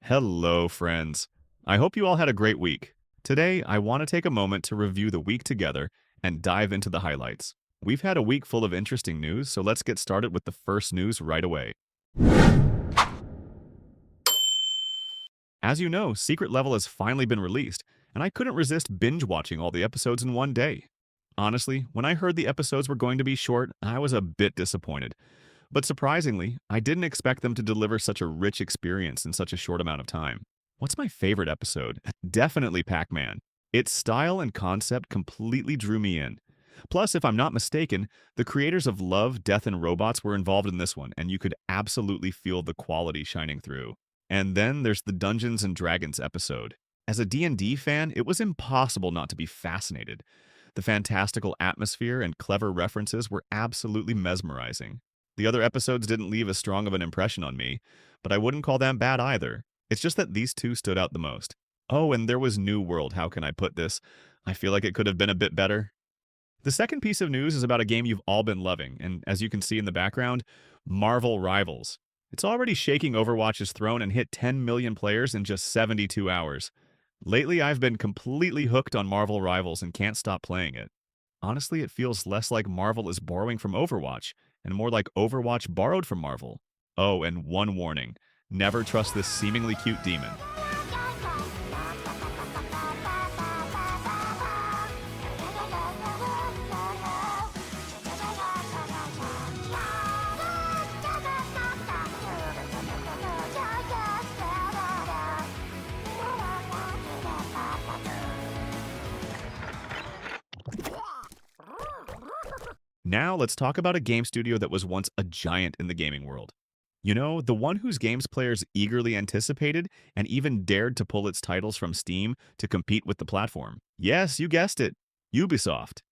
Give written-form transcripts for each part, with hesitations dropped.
Hello, friends. I hope you all had a great week. Today, I want to take a moment to review the week together and dive into the highlights. We've had a week full of interesting news, so let's get started with the first news right away. As you know, Secret Level has finally been released, and I couldn't resist binge watching all the episodes in one day. Honestly, when I heard the episodes were going to be short, I was a bit disappointed. But surprisingly, I didn't expect them to deliver such a rich experience in such a short amount of time. What's my favorite episode? Definitely Pac-Man. Its style and concept completely drew me in. Plus, if I'm not mistaken, the creators of Love, Death, and Robots were involved in this one, and you could absolutely feel the quality shining through. And then there's the Dungeons and Dragons episode. As a D&D fan, it was impossible not to be fascinated. The fantastical atmosphere and clever references were absolutely mesmerizing. The other episodes didn't leave as strong of an impression on me, but I wouldn't call them bad either. It's just that these two stood out the most. Oh, and there was New World, how can I put this? I feel like it could have been a bit better. The second piece of news is about a game you've all been loving, and as you can see in the background, Marvel Rivals. It's already shaking Overwatch's throne and hit 10 million players in just 72 hours. Lately, I've been completely hooked on Marvel Rivals and can't stop playing it. Honestly, it feels less like Marvel is borrowing from Overwatch, and more like Overwatch borrowed from Marvel. Oh, and one warning. Never trust this seemingly cute demon. Now let's talk about a game studio that was once a giant in the gaming world. You know, the one whose games players eagerly anticipated and even dared to pull its titles from Steam to compete with the platform. Yes, you guessed it, Ubisoft.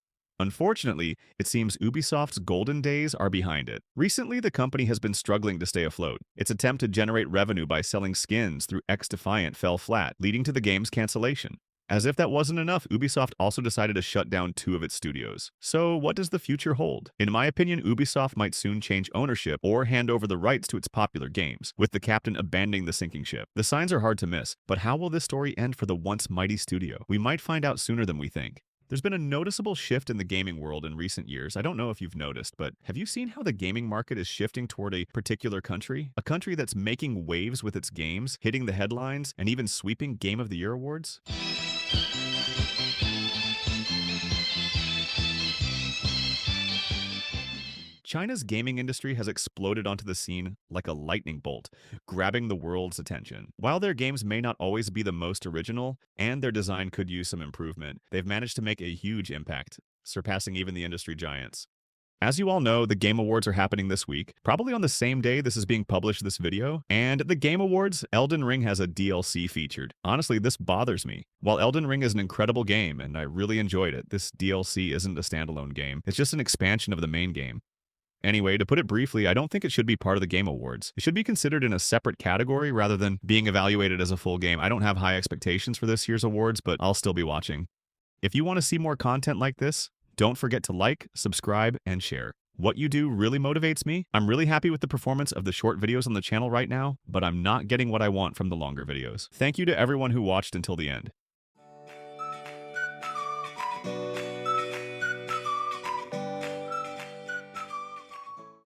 Unfortunately, it seems Ubisoft's golden days are behind it. Recently, the company has been struggling to stay afloat. Its attempt to generate revenue by selling skins through XDefiant fell flat, leading to the game's cancellation. As if that wasn't enough, Ubisoft also decided to shut down two of its studios. So what does the future hold? In my opinion, Ubisoft might soon change ownership or hand over the rights to its popular games, with the captain abandoning the sinking ship. The signs are hard to miss, but how will this story end for the once mighty studio? We might find out sooner than we think. There's been a noticeable shift in the gaming world in recent years. I don't know if you've noticed, but have you seen how the gaming market is shifting toward a particular country? A country that's making waves with its games, hitting the headlines, and even sweeping Game of the Year awards? China's gaming industry has exploded onto the scene like a lightning bolt, grabbing the world's attention. While their games may not always be the most original, and their design could use some improvement, they've managed to make a huge impact, surpassing even the industry giants. As you all know, the Game Awards are happening this week, probably on the same day this is being published this video, and at the Game Awards, Elden Ring has a DLC featured. Honestly, this bothers me. While Elden Ring is an incredible game, and I really enjoyed it, this DLC isn't a standalone game, it's just an expansion of the main game. Anyway, to put it briefly, I don't think it should be part of the Game Awards. It should be considered in a separate category rather than being evaluated as a full game. I don't have high expectations for this year's awards, but I'll still be watching. If you want to see more content like this, don't forget to like, subscribe, and share. What you do really motivates me. I'm really happy with the performance of the short videos on the channel right now, but I'm not getting what I want from the longer videos. Thank you to everyone who watched until the end.